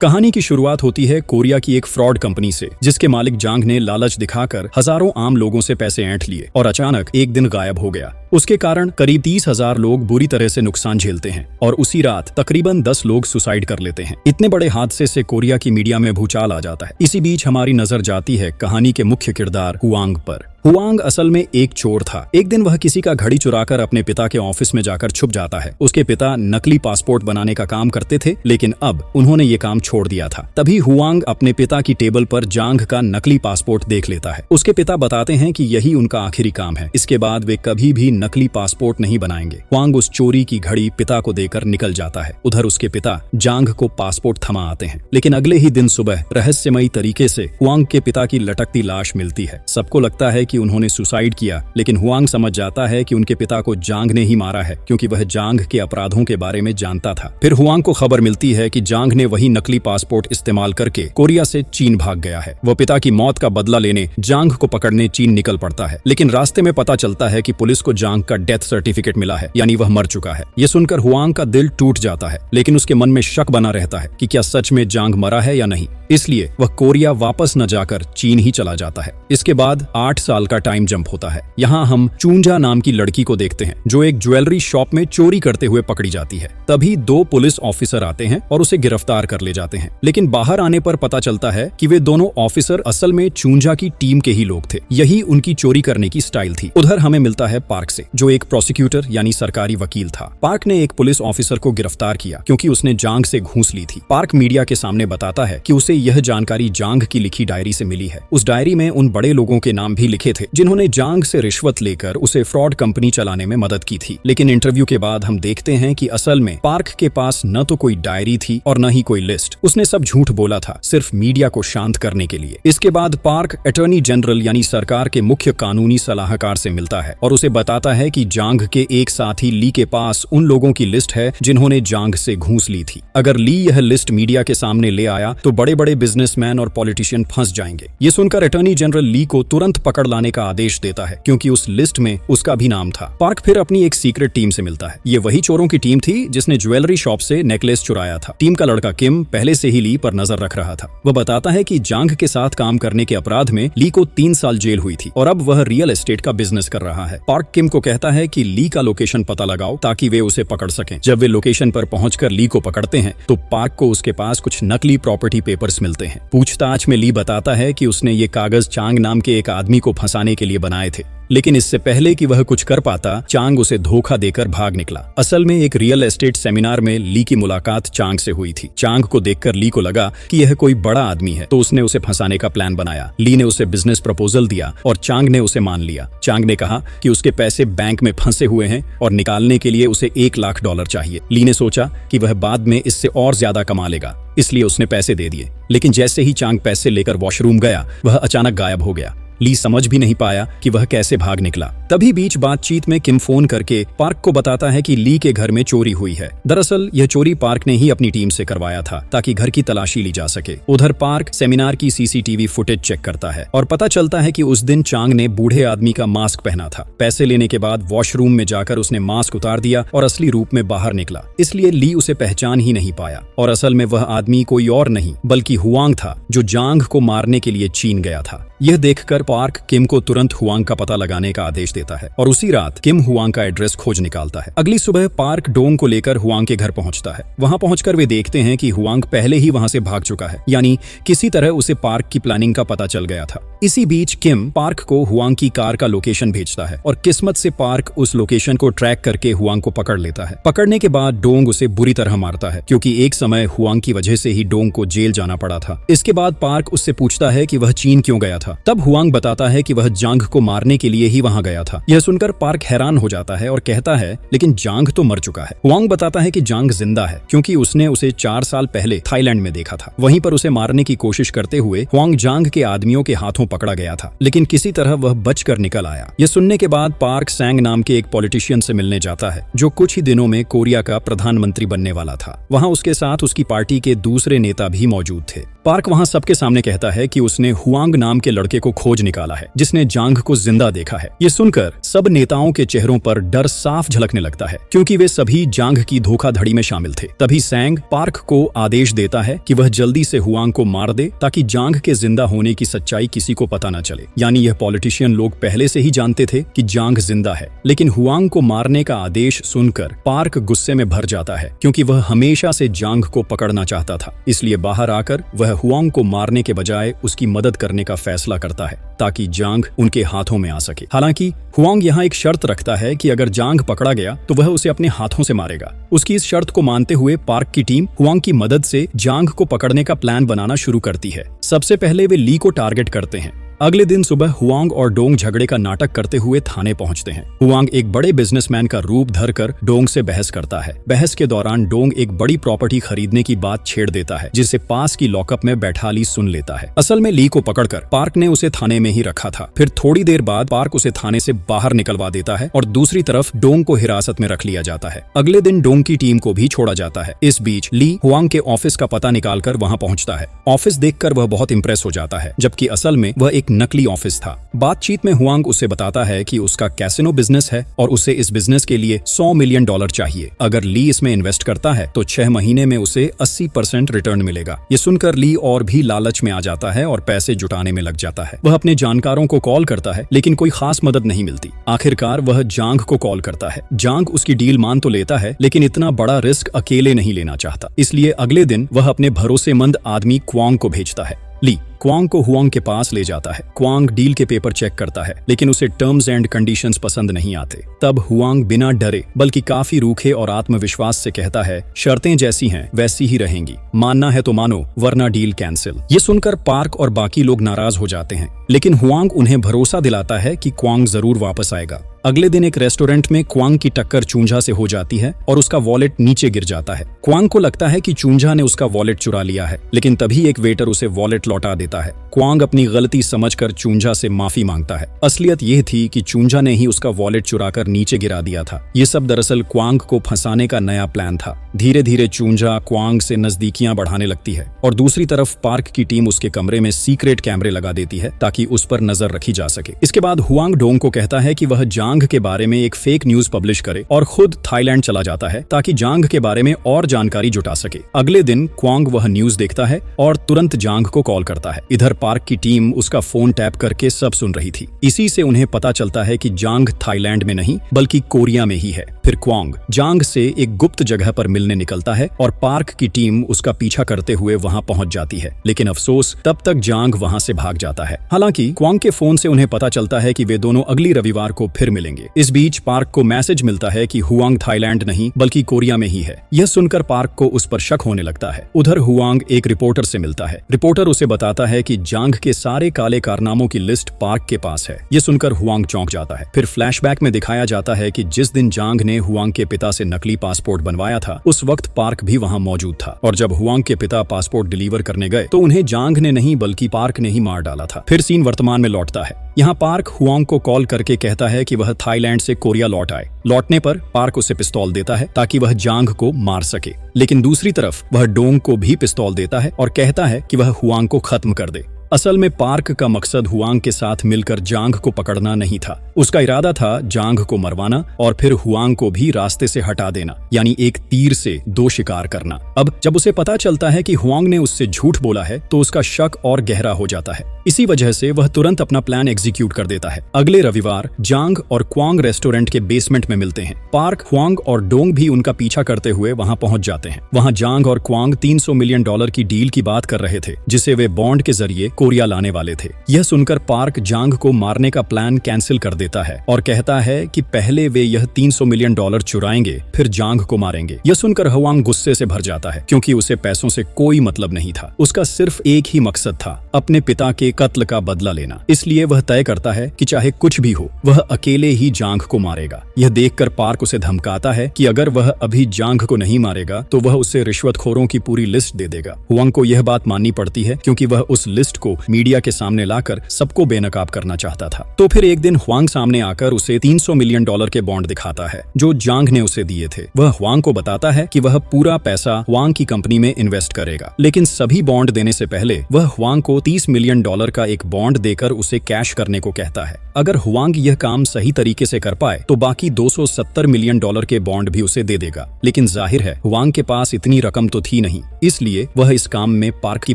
कहानी की शुरुआत होती है कोरिया की एक फ्रॉड कंपनी से, जिसके मालिक जांग ने लालच दिखाकर हजारों आम लोगों से पैसे ऐंठ लिए और अचानक एक दिन गायब हो गया। उसके कारण करीब 30,000 लोग बुरी तरह से नुकसान झेलते हैं और उसी रात तकरीबन 10 लोग सुसाइड कर लेते हैं। इतने बड़े हादसे से कोरिया की मीडिया में भूचाल आ जाता है। इसी बीच हमारी नजर जाती है कहानी के मुख्य किरदार हुआंग पर। हुआंग असल में एक चोर था। एक दिन वह किसी का घड़ी चुराकर अपने पिता के ऑफिस में जाकर छुप जाता है। उसके पिता नकली पासपोर्ट बनाने का काम करते थे, लेकिन अब उन्होंने ये काम छोड़ दिया था। तभी हुआंग अपने पिता की टेबल पर जांग का नकली पासपोर्ट देख लेता है। उसके पिता बताते हैं कि यही उनका आखिरी काम है, इसके बाद वे कभी भी नकली पासपोर्ट नहीं बनाएंगे। हुआंग उस चोरी की घड़ी पिता को देकर निकल जाता है। उधर उसके पिता जांग को पासपोर्ट थमा आते हैं, लेकिन अगले ही दिन सुबह रहस्यमयी तरीके से हुआंग के पिता की लटकती लाश मिलती है। सबको लगता है कि उन्होंने सुसाइड किया, लेकिन हुआंग समझ जाता है कि उनके पिता को जांग ने ही मारा है, क्योंकि वह जांग के अपराधों के बारे में जानता था। फिर हुआंग को खबर मिलती है कि जांग ने वही नकली पासपोर्ट इस्तेमाल करके कोरिया से चीन भाग गया है। वह पिता की मौत का बदला लेने जांग को पकड़ने चीन निकल पड़ता है, लेकिन रास्ते में पता चलता है कि पुलिस को जांग का डेथ सर्टिफिकेट मिला है, यानी वह मर चुका है। ये सुनकर हुआंग का दिल टूट जाता है, लेकिन उसके मन में शक बना रहता है कि क्या सच में जांग मरा है या नहीं। इसलिए वह कोरिया वापस न जाकर चीन ही चला जाता है। इसके बाद 8 साल का टाइम जंप होता है। यहाँ हम चूंजा नाम की लड़की को देखते हैं, जो एक ज्वेलरी शॉप में चोरी करते हुए पकड़ी जाती है। तभी 2 पुलिस ऑफिसर आते हैं और उसे गिरफ्तार कर ले जाते हैं, लेकिन बाहर आने पर पता चलता है कि वे दोनों ऑफिसर असल में चूंजा की टीम के ही लोग थे। यही उनकी चोरी करने की स्टाइल थी। उधर हमें मिलता है पार्क से, जो एक प्रोसिक्यूटर यानी सरकारी वकील था। पार्क ने एक पुलिस ऑफिसर को गिरफ्तार किया क्योंकि उसने जांग से घूस ली थी। पार्क मीडिया के सामने बताता है कि उसे यह जानकारी जांग की लिखी डायरी से मिली है। उस डायरी में उन बड़े लोगों के नाम भी लिखे थे जिन्होंने जांग से रिश्वत लेकर उसे फ्रॉड कंपनी चलाने में मदद की थी। लेकिन इंटरव्यू के बाद हम देखते हैं कि असल में पार्क के पास न तो कोई डायरी थी और न ही कोई लिस्ट। उसने सब झूठ बोला था, सिर्फ मीडिया को शांत करने के लिए। इसके बाद पार्क अटॉर्नी जनरल यानी सरकार के मुख्य कानूनी सलाहकार से मिलता है और उसे बताता है कि जांग के एक साथी ली के पास उन लोगों की लिस्ट है जिन्होंने जांग से घूस ली थी। अगर ली यह लिस्ट मीडिया के सामने ले आया तो बड़े बड़े बिजनेसमैन और पॉलिटिशियन फंस जाएंगे। ये सुनकर अटॉर्नी जनरल ली को तुरंत पकड़ लाने का आदेश देता है, क्योंकि उस लिस्ट में उसका भी नाम था। पार्क फिर अपनी एक सीक्रेट टीम से मिलता है। ये वही चोरों की टीम थी जिसने ज्वेलरी शॉप से नेकलेस चुराया था। टीम का लड़का किम पहले से ही ली पर नजर रख रहा था। वह बताता है कि जांग के साथ काम करने के अपराध में ली को 3 साल जेल हुई थी और अब वह रियल एस्टेट का बिजनेस कर रहा है। पार्क किम को कहता है कि ली का लोकेशन पता लगाओ ताकि वे उसे पकड़ सकें। जब वे लोकेशन पर पहुंचकर ली को पकड़ते हैं तो पार्क को उसके पास कुछ नकली प्रॉपर्टी पेपर्स मिलते हैं। पूछताछ में ली बताता है कि उसने ये कागज चांग नाम के एक आदमी को फंसाने के लिए बनाए थे, लेकिन इससे पहले कि वह कुछ कर पाता, चांग उसे धोखा देकर भाग निकला। असल में एक रियल एस्टेट सेमिनार में ली की मुलाकात चांग से हुई थी। चांग को देखकर ली को लगा कि यह कोई बड़ा आदमी है, तो उसने उसे फंसाने का प्लान बनाया। ली ने उसे बिजनेस प्रपोजल दिया और चांग ने उसे मान लिया। चांग ने कहा कि उसके पैसे बैंक में फंसे हुए हैं और निकालने के लिए उसे $1 लाख चाहिए। ली ने सोचा कि वह बाद में इससे और ज्यादा कमा लेगा, इसलिए उसने पैसे दे दिए। लेकिन जैसे ही चांग पैसे लेकर वॉशरूम गया, वह अचानक गायब हो गया। ली समझ भी नहीं पाया कि वह कैसे भाग निकला। तभी बीच बातचीत में किम फोन करके पार्क को बताता है कि ली के घर में चोरी हुई है। दरअसल यह चोरी पार्क ने ही अपनी टीम से करवाया था ताकि घर की तलाशी ली जा सके। उधर पार्क सेमिनार की सीसीटीवी फुटेज चेक करता है और पता चलता है कि उस दिन चांग ने बूढ़े आदमी का मास्क पहना था। पैसे लेने के बाद वॉशरूम में जाकर उसने मास्क उतार दिया और असली रूप में बाहर निकला, इसलिए ली उसे पहचान ही नहीं पाया। और असल में वह आदमी कोई और नहीं बल्कि हुआंग था, जो जांग को मारने के लिए चीन गया था। यह देखकर पार्क किम को तुरंत हुआंग का पता लगाने का आदेश देता है और उसी रात किम हुआंग का एड्रेस खोज निकालता है। अगली सुबह पार्क डोंग को लेकर हुआंग के घर पहुंचता है। वहां पहुंचकर वे देखते हैं कि हुआंग पहले ही वहां से भाग चुका है, यानी किसी तरह उसे पार्क की प्लानिंग का पता चल गया था। इसी बीच किम पार्क को हुआंग की कार का लोकेशन भेजता है और किस्मत से पार्क उस लोकेशन को ट्रैक करके हुआंग को पकड़ लेता है। पकड़ने के बाद डोंग उसे बुरी तरह मारता है, क्योंकि एक समय हुआंग की वजह से ही डोंग को जेल जाना पड़ा था। इसके बाद पार्क उससे पूछता है कि वह चीन क्यों गया था। तब हुआंग बताता है कि वह जांग को मारने के लिए ही वहां गया था। यह सुनकर पार्क हैरान हो जाता है और कहता है, लेकिन जांग तो मर चुका है। हुआंग बताता है कि जांग जिंदा है, क्योंकि उसने उसे 4 साल पहले थाईलैंड में देखा था। वहीं पर उसे मारने की कोशिश करते हुए हुआंग जांग के आदमियों के हाथों पकड़ा गया था, लेकिन किसी तरह वह बचकर निकल आया। यह सुनने के बाद पार्क सैंग नाम के एक पॉलिटिशियन से मिलने जाता है, जो कुछ ही दिनों में कोरिया का प्रधानमंत्री बनने वाला था। वहां उसके साथ उसकी पार्टी के दूसरे नेता भी मौजूद थे। पार्क वहां सबके सामने कहता है कि उसने हुआंग नाम के लड़के को खोज निकाला है जिसने जांग को जिंदा देखा है। ये सुनकर सब नेताओं के चेहरों पर डर साफ झलकने लगता है क्योंकि वे सभी जांग की धोखाधड़ी में शामिल थे। तभी सैंग पार्क को आदेश देता है कि वह जल्दी से हुआंग को मार दे ताकि जांग के जिंदा होने की सच्चाई किसी को पता न चले। यानी यह पॉलिटिशियन लोग पहले से ही जानते थे कि जांग जिंदा है, लेकिन हुआंग को मारने का आदेश सुनकर पार्क गुस्से में भर जाता है क्योंकि वह हमेशा से जांग को पकड़ना चाहता था। इसलिए बाहर आकर वह हुआंग को मारने के बजाय उसकी मदद करने का फैसला करता है ताकि जांग उनके हाथों में आ सके। हालांकि हुआंग यहाँ एक शर्त रखता है कि अगर जांग पकड़ा गया तो वह उसे अपने हाथों से मारेगा। उसकी इस शर्त को मानते हुए पार्क की टीम हुआंग की मदद से जांग को पकड़ने का प्लान बनाना शुरू करती है। सबसे पहले वे ली को टारगेट करते हैं। अगले दिन सुबह हुआंग और डोंग झगड़े का नाटक करते हुए थाने पहुंचते हैं। हुआंग एक बड़े बिजनेसमैन का रूप धरकर डोंग से बहस करता है। बहस के दौरान डोंग एक बड़ी प्रॉपर्टी खरीदने की बात छेड़ देता है जिसे पास की लॉकअप में बैठा ली सुन लेता है। असल में ली को पकड़कर पार्क ने उसे थाने में ही रखा था। फिर थोड़ी देर बाद पार्क उसे थाने से बाहर निकलवा देता है और दूसरी तरफ डोंग को हिरासत में रख लिया जाता है। अगले दिन डोंग की टीम को भी छोड़ा जाता है। इस बीच ली हुआंग के ऑफिस का पता निकालकर वहां पहुंचता है। ऑफिस देखकर वह बहुत इंप्रेस हो जाता है, जबकि असल में वह एक नकली ऑफिस था। बातचीत में हुआंग उसे बताता है कि उसका कैसीनो बिजनेस है और उसे इस बिजनेस के लिए $100 मिलियन चाहिए। अगर ली इसमें इन्वेस्ट करता है तो 6 महीने में उसे 80% रिटर्न मिलेगा। ये सुनकर ली और भी लालच में आ जाता है और पैसे जुटाने में लग जाता है। वह अपने जानकारों को कॉल करता है लेकिन कोई खास मदद नहीं मिलती। आखिरकार वह जांग को कॉल करता है। जांग उसकी डील मान तो लेता है लेकिन इतना बड़ा रिस्क अकेले नहीं लेना चाहता। इसलिए अगले दिन वह अपने भरोसेमंद आदमी क्वांग को भेजता है। ली क्वांग को हुआंग के पास ले जाता है। क्वांग डील के पेपर चेक करता है लेकिन उसे टर्म्स एंड कंडीशंस पसंद नहीं आते। तब हुआंग बिना डरे बल्कि काफी रूखे और आत्मविश्वास से कहता है, शर्तें जैसी हैं वैसी ही रहेंगी, मानना है तो मानो वरना डील कैंसिल। ये सुनकर पार्क और बाकी लोग नाराज हो जाते हैं लेकिन हुआंग उन्हें भरोसा दिलाता है कि क्वांग जरूर वापस आएगा। अगले दिन एक रेस्टोरेंट में क्वांग की टक्कर चूंझा से हो जाती है और उसका वॉलेट नीचे गिर जाता है। क्वांग को लगता है कि चूंझा ने उसका वॉलेट चुरा लिया है, लेकिन तभी एक वेटर उसे वॉलेट लौटा देता है। क्वांग अपनी गलती समझकर चूंझा से माफी मांगता है। असलियत यह थी कि चूंझा ने ही उसका वॉलेट चुराकर नीचे गिरा दिया था। ये सब दरअसल क्वांग को फंसाने का नया प्लान था। धीरे धीरे चूंझा क्वांग से नजदीकियां बढ़ाने लगती है और दूसरी तरफ पार्क की टीम उसके कमरे में सीक्रेट कैमरे लगा देती है ताकि उस पर नजर रखी जा सके। इसके बाद हुआंग डोंग को कहता है कि वह जांग के बारे में एक फेक न्यूज पब्लिश करे और खुद थाईलैंड चला जाता है ताकि जांग के बारे में और जानकारी जुटा सके। अगले दिन क्वांग वह न्यूज देखता है और तुरंत जांग को कॉल करता है। इधर पार्क की टीम उसका फोन टैप करके सब सुन रही थी। इसी से उन्हें पता चलता है कि जांग थाईलैंड में नहीं बल्कि कोरिया में ही है। फिर क्वांग जांग से एक गुप्त जगह पर मिलने निकलता है और पार्क की टीम उसका पीछा करते हुए वहां पहुंच जाती है, लेकिन अफसोस तब तक जांग वहां से भाग जाता है। हालांकि क्वांग के फोन से उन्हें पता चलता है कि वे दोनों अगली रविवार को फिर मिलेंगे। इस बीच पार्क को मैसेज मिलता है कि हुआंग थाईलैंड नहीं बल्कि कोरिया में ही है। यह सुनकर पार्क को उस पर शक होने लगता है। उधर हुआंग एक रिपोर्टर से मिलता है। रिपोर्टर उसे बताता है कि जांग के सारे काले कारनामों की लिस्ट पार्क के पास है। यह सुनकर हुआंग चौंक जाता है। फिर फ्लैशबैक में दिखाया जाता है कि जिस दिन जांग ने हुआंग के पिता से नकली पासपोर्ट बनवाया था उस वक्त पार्क भी वहां मौजूद था और जब हुआंग के पिता पासपोर्ट डिलीवर करने गए तो उन्हें जांग ने नहीं बल्कि पार्क ने ही मार डाला था। फिर सीन वर्तमान में लौटता है। यहाँ पार्क हुआंग को कॉल करके कहता है कि वह थाईलैंड से कोरिया लौट आए। लौटने पर पार्क उसे पिस्तौल देता है ताकि वह जांग को मार सके, लेकिन दूसरी तरफ वह डोंग को भी पिस्तौल देता है और कहता है कि वह हुआंग को खत्म कर दे। असल में पार्क का मकसद हुआंग के साथ मिलकर जांग को पकड़ना नहीं था। उसका इरादा था जांग को मरवाना और फिर हुआंग को भी रास्ते से हटा देना, यानी एक तीर से 2 शिकार करना। अब जब उसे पता चलता है कि हुआंग ने उससे झूठ बोला है तो उसका शक और गहरा हो जाता है। इसी वजह से वह तुरंत अपना प्लान एग्जीक्यूट कर देता है। अगले रविवार जांग और क्वांग रेस्टोरेंट के बेसमेंट में मिलते हैं। पार्क, हुआंग और डोंग भी उनका पीछा करते हुए वहां पहुंच जाते हैं। वहां जांग और क्वांग $300 मिलियन की डील की बात कर रहे थे जिसे वे बॉन्ड के जरिए कोरिया लाने वाले थे। यह सुनकर पार्क जांग को मारने का प्लान कैंसिल कर देता है और कहता है कि पहले वे यह $300 मिलियन चुराएंगे फिर जांग को मारेंगे। यह सुनकर हुआंग गुस्से से भर जाता है क्योंकि उसे पैसों से कोई मतलब नहीं था। उसका सिर्फ एक ही मकसद था, अपने पिता के कत्ल का बदला लेना। इसलिए वह तय करता है कि चाहे कुछ भी हो वह अकेले ही जांग को मारेगा। यह देखकर पार्क उसे धमकाता है कि अगर वह अभी जांग को नहीं मारेगा तो वह उसे रिश्वतखोरों की पूरी लिस्ट दे देगा। हुआंग को यह बात माननी पड़ती है क्योंकि वह उस लिस्ट को को मीडिया के सामने लाकर सबको बेनकाब करना चाहता था। तो फिर एक दिन ह्वांग सामने आकर उसे $300 मिलियन के बॉन्ड दिखाता है जो जांग ने उसे दिए थे। वह ह्वांग को बताता है कि वह पूरा पैसा ह्वांग की कंपनी में इन्वेस्ट करेगा, लेकिन सभी बॉन्ड देने से पहले वह ह्वांग को $30 मिलियन का एक बॉन्ड देकर उसे कैश करने को कहता है। अगर ह्वांग यह काम सही तरीके से कर पाए तो बाकी $270 मिलियन के बॉन्ड भी उसे दे देगा, लेकिन जाहिर है ह्वांग के पास इतनी रकम तो थी नहीं, इसलिए वह इस काम में पार्क की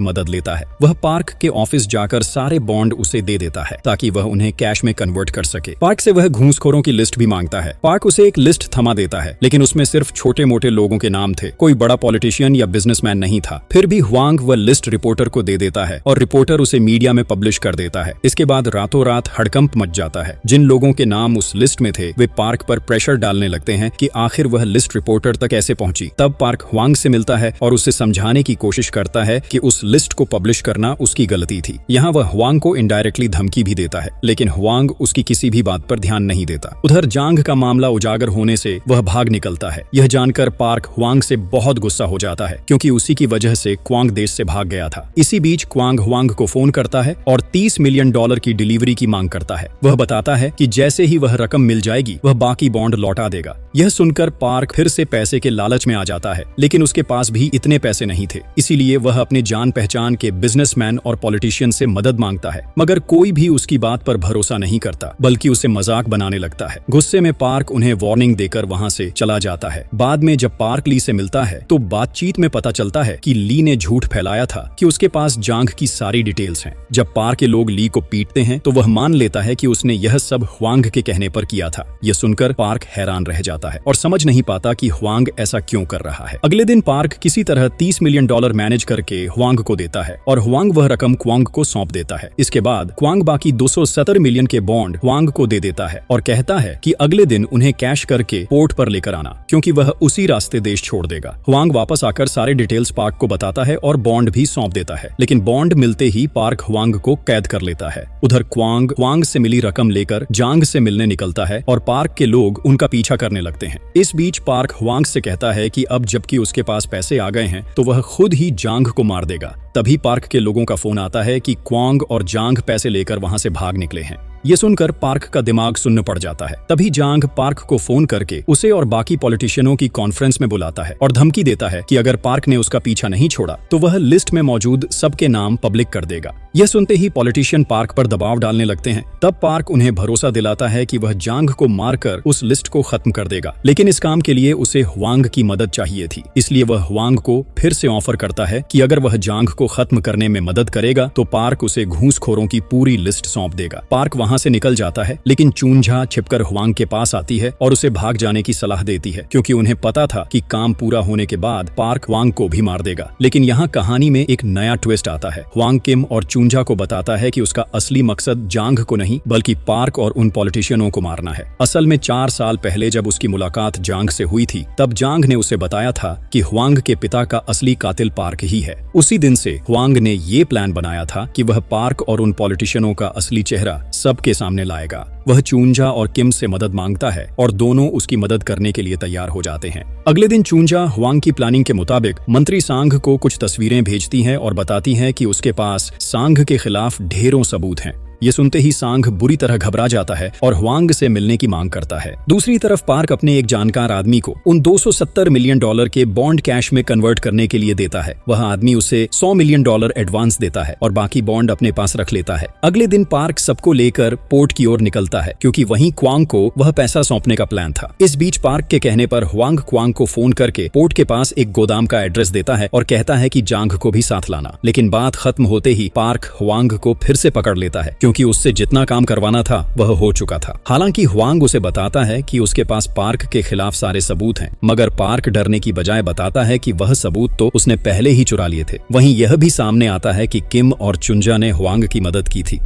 मदद लेता है। वह पार्क के ऑफिस जाकर सारे बॉन्ड उसे दे देता है ताकि वह उन्हें कैश में कन्वर्ट कर सके। पार्क से वह घूसखोरों की लिस्ट भी मांगता है। पार्क उसे एक लिस्ट थमा देता है, लेकिन उसमें सिर्फ छोटे मोटे लोगों के नाम थे, कोई बड़ा पॉलिटिशियन या बिजनेसमैन नहीं था। फिर भी ह्वांग वह लिस्ट रिपोर्टर को दे देता है और रिपोर्टर उसे मीडिया में पब्लिश कर देता है। इसके बाद रातों रात हड़कंप मच जाता है। जिन लोगों के नाम उस लिस्ट में थे वे पार्क पर प्रेशर डालने लगते हैं कि आखिर वह लिस्ट रिपोर्टर तक कैसे पहुंची। तब पार्क ह्वांग से मिलता है और उसे समझाने की कोशिश करता है कि उस लिस्ट को पब्लिश करना उसकी गलती थी। यहाँ वह ह्वांग को इनडायरेक्टली धमकी भी देता है, लेकिन ह्वांग उसकी किसी भी बात पर ध्यान नहीं देता। उधर जांग का मामला उजागर होने से वह भाग निकलता है। यह जानकर पार्क ह्वांग से बहुत गुस्सा हो जाता है क्योंकि उसी की वजह से क्वांग देश से भाग गया था। इसी बीच क्वांग ह्वांग को फोन करता है और $30 मिलियन की डिलीवरी की मांग करता है। वह बताता है कि जैसे ही वह रकम मिल जाएगी वह बाकी बॉन्ड लौटा देगा। यह सुनकर पार्क फिर से पैसे के लालच में आ जाता है, लेकिन उसके पास भी इतने पैसे नहीं थे, इसीलिए वह अपने जान पहचान के बिजनेसमैन और पॉलिटिशियन से मदद मांगता है, मगर कोई भी उसकी बात पर भरोसा नहीं करता बल्कि उसे मजाक बनाने लगता है। गुस्से में पार्क उन्हें वार्निंग देकर वहां से चला जाता है। बाद में जब पार्क ली से मिलता है तो बातचीत में पता चलता है कि ली ने झूठ फैलाया था कि उसके पास जांग की सारी डिटेल्स हैं। जब पार्क के लोग ली को पीटते हैं तो वह मान लेता है कि उसने यह सब ह्वांग के कहने पर किया था। यह सुनकर पार्क हैरान रह जाता है और समझ नहीं पाता कि ह्वांग ऐसा क्यों कर रहा है। अगले दिन पार्क किसी तरह $30 मिलियन मैनेज करके ह्वांग को देता है और ह्वांग वह रकम क्वांग को सौंप देता है। इसके बाद क्वांग बाकी $270 मिलियन के बॉन्ड ह्वांग को दे देता है और कहता है कि अगले दिन उन्हें कैश करके पोर्ट पर लेकर आना, क्योंकि वह उसी रास्ते देश छोड़ देगा। ह्वांग वापस आकर सारे डिटेल्स पार्क को बताता है और बॉन्ड भी सौंप देता है, लेकिन बॉन्ड मिलते ही पार्क ह्वांग को कैद कर लेता है। उधर क्वांग से मिली रकम लेकर जांग से मिलने निकलता है और पार्क के लोग उनका पीछा करने लगते हैं। इस बीच पार्क ह्वांग से कहता है कि अब जबकि उसके पास पैसे आ गए हैं तो वह खुद ही जांग को मार देगा। तभी पार्क के लोगों का फोन आता है कि क्वांग और जांग पैसे लेकर वहां से भाग निकले हैं। ये सुनकर पार्क का दिमाग सुन्न पड़ जाता है। तभी जांग पार्क को फोन करके उसे और बाकी पॉलिटिशियनों की कॉन्फ्रेंस में बुलाता है और धमकी देता है कि अगर पार्क ने उसका पीछा नहीं छोड़ा तो वह लिस्ट में मौजूद सबके नाम पब्लिक कर देगा। यह सुनते ही पॉलिटिशियन पार्क पर दबाव डालने लगते हैं। तब पार्क उन्हें भरोसा दिलाता है कि वह जांग को मारकर उस लिस्ट को खत्म कर देगा, लेकिन इस काम के लिए उसे ह्वांग की मदद चाहिए थी। इसलिए वह ह्वांग को फिर से ऑफर करता है कि अगर वह जांग को खत्म करने में मदद करेगा तो पार्क उसे घूसखोरों की पूरी लिस्ट सौंप देगा। पार्क वहां से निकल जाता है, लेकिन चूंझा छिपकर ह्वांग के पास आती है और उसे भाग जाने की सलाह देती है, क्योंकि उन्हें पता था कि काम पूरा होने के बाद पार्क ह्वांग को भी मार देगा। लेकिन यहाँ कहानी में एक नया ट्विस्ट आता है। ह्वांग किम और चूंझा को बताता है कि उसका असली मकसद जांग को नहीं बल्कि पार्क और उन पॉलिटिशियनों को मारना है। असल में 4 साल पहले जब उसकी मुलाकात जांग से हुई थी तब जांग ने उसे बताया था कि ह्वांग के पिता का असली कातिल पार्क ही है। उसी दिन से ह्वांग ने ये प्लान बनाया था कि वह पार्क और उन पॉलिटिशियनों का असली चेहरा सबके सामने लाएगा। वह चूंझा और किम से मदद मांगता है और दोनों उसकी मदद करने के लिए तैयार हो जाते हैं। अगले दिन चूंझा ह्वांग की प्लानिंग के मुताबिक मंत्री सांग को कुछ तस्वीरें भेजती है और बताती है कि उसके पास सांग के खिलाफ ढेरों सबूत हैं। ये सुनते ही सांग बुरी तरह घबरा जाता है और ह्वांग से मिलने की मांग करता है। दूसरी तरफ पार्क अपने एक जानकार आदमी को उन $270 मिलियन के बॉन्ड कैश में कन्वर्ट करने के लिए देता है। वह आदमी उसे $100 मिलियन एडवांस देता है और बाकी बॉन्ड अपने पास रख लेता है। अगले दिन पार्क सबको लेकर पोर्ट की ओर निकलता है, क्योंकि वहीं क्वांग को वह पैसा सौंपने का प्लान था। इस बीच पार्क के कहने पर ह्वांग क्वांग को फोन करके पोर्ट के पास एक गोदाम का एड्रेस देता है और कहता है कि जांग को भी साथ लाना। लेकिन बात खत्म होते ही पार्क ह्वांग को फिर से पकड़ लेता है, क्योंकि उससे जितना काम करवाना था वह हो चुका था। हालांकि ह्वांग उसे बताता है कि उसके पास पार्क के खिलाफ सारे सबूत हैं, मगर पार्क डरने की बजाय बताता है कि वह सबूत तो उसने पहले ही चुरा लिए थे। वहीं यह भी सामने आता है कि किम और चुंझा ने ह्वांग की मदद की थी।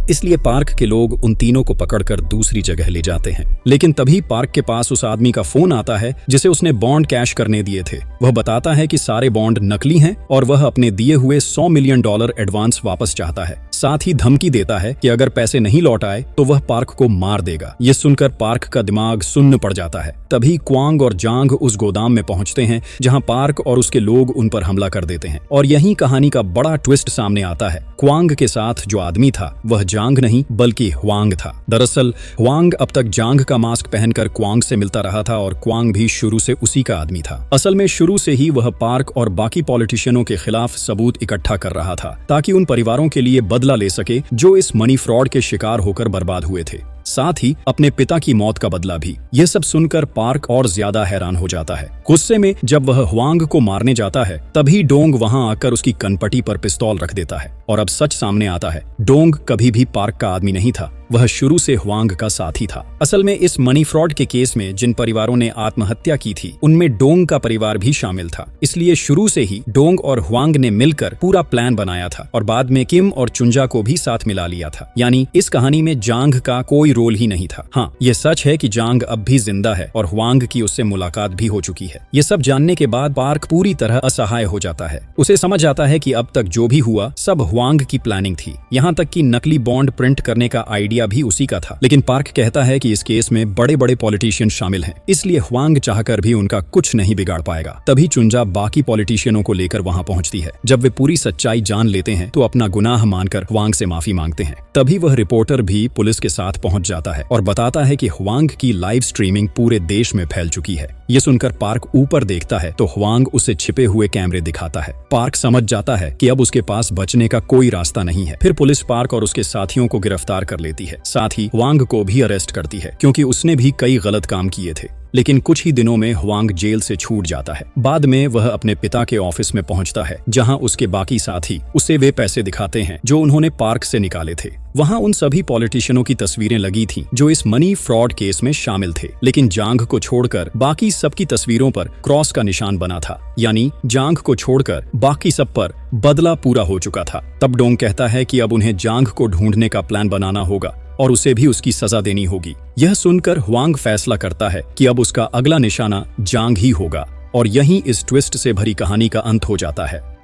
इसलिए पार्क के लोग उन तीनों को पकड़कर दूसरी जगह ले जाते हैं। लेकिन तभी पार्क के पास उस आदमी का फोन आता है जिसे उसने बॉन्ड कैश करने दिए थे। वह बताता है कि सारे बॉन्ड नकली हैं और वह अपने दिए हुए $100 मिलियन एडवांस वापस चाहता है। साथ ही धमकी देता है कि अगर पैसे नहीं लौट आए तो वह पार्क को मार देगा। ये सुनकर पार्क का दिमाग सुन्न पड़ जाता है। तभी क्वांग और जांग उस गोदाम में पहुंचते हैं जहां पार्क और उसके लोग उन पर हमला कर देते हैं। और यहीं कहानी का बड़ा ट्विस्ट सामने आता है। क्वांग के साथ जो आदमी था वह जांग नहीं बल्कि ह्वांग था। दरअसल ह्वांग अब तक जांग का मास्क पहनकर क्वांग से मिलता रहा था और क्वांग भी शुरू से उसी का आदमी था। असल में शुरू से ही वह पार्क और बाकी पॉलिटिशियनों के खिलाफ सबूत इकट्ठा कर रहा था ताकि उन परिवारों के लिए बदला ले सके जो इस मनी फ्रॉड के शिकार होकर बर्बाद हुए थे, साथ ही अपने पिता की मौत का बदला भी। यह सब सुनकर पार्क और ज्यादा हैरान हो जाता है। गुस्से में जब वह ह्वांग को मारने जाता है तभी डोंग वहां आकर उसकी कनपटी पर पिस्तौल रख देता है और अब सच सामने आता है। डोंग कभी भी पार्क का आदमी नहीं था, वह शुरू से ह्वांग का साथी था। असल में इस मनी फ्रॉड के केस में जिन परिवारों ने आत्महत्या की थी उनमें डोंग का परिवार भी शामिल था। इसलिए शुरू से ही डोंग और ह्वांग ने मिलकर पूरा प्लान बनाया था और बाद में किम और चुंजा को भी साथ मिला लिया था। यानी इस कहानी में जांग का कोई रोल ही नहीं था। हाँ, ये सच है कि जांग अब भी जिंदा है और ह्वांग की उससे मुलाकात भी हो चुकी है। ये सब जानने के बाद पार्क पूरी तरह असहाय हो जाता है। उसे समझ आता है कि अब तक जो भी हुआ सब ह्वांग की प्लानिंग थी। यहाँ तक कि नकली बॉन्ड प्रिंट करने का आइडिया भी उसी का था। लेकिन पार्क कहता है कि इस केस में बड़े बड़े पॉलिटिशियन शामिल हैं, इसलिए ह्वांग चाहकर भी उनका कुछ नहीं बिगाड़ पाएगा। तभी चुंजा बाकी पॉलिटिशियनों को लेकर वहां पहुंचती है। जब वे पूरी सच्चाई जान लेते हैं तो अपना गुनाह मानकर ह्वांग से माफी मांगते हैं। तभी वह रिपोर्टर भी पुलिस के साथ पहुंच जाता है और बताता है कि ह्वांग की लाइव स्ट्रीमिंग पूरे देश में फैल चुकी है। ये सुनकर पार्क ऊपर देखता है तो ह्वांग उसे छिपे हुए कैमरे दिखाता है। पार्क समझ जाता है कि अब उसके पास बचने का कोई रास्ता नहीं है। फिर पुलिस पार्क और उसके साथियों को गिरफ्तार कर लेती है। साथ ही ह्वांग को भी अरेस्ट करती है क्योंकि उसने भी कई गलत काम किए थे। लेकिन कुछ ही दिनों में ह्वांग जेल से छूट जाता है। बाद में वह अपने पिता के ऑफिस में पहुंचता है जहां उसके बाकी साथी उसे वे पैसे दिखाते हैं जो उन्होंने पार्क से निकाले थे। वहां उन सभी पॉलिटिशियनों की तस्वीरें लगी थीं जो इस मनी फ्रॉड केस में शामिल थे। लेकिन जांग को छोड़कर बाकी सबकी तस्वीरों पर क्रॉस का निशान बना था। यानी जांग को छोड़कर बाकी सब पर बदला पूरा हो चुका था। तब डोंग कहता है कि अब उन्हें जांग को ढूंढने का प्लान बनाना होगा और उसे भी उसकी सजा देनी होगी। यह सुनकर ह्वांग फैसला करता है कि अब उसका अगला निशाना जांग ही होगा और यहीं इस ट्विस्ट से भरी कहानी का अंत हो जाता है।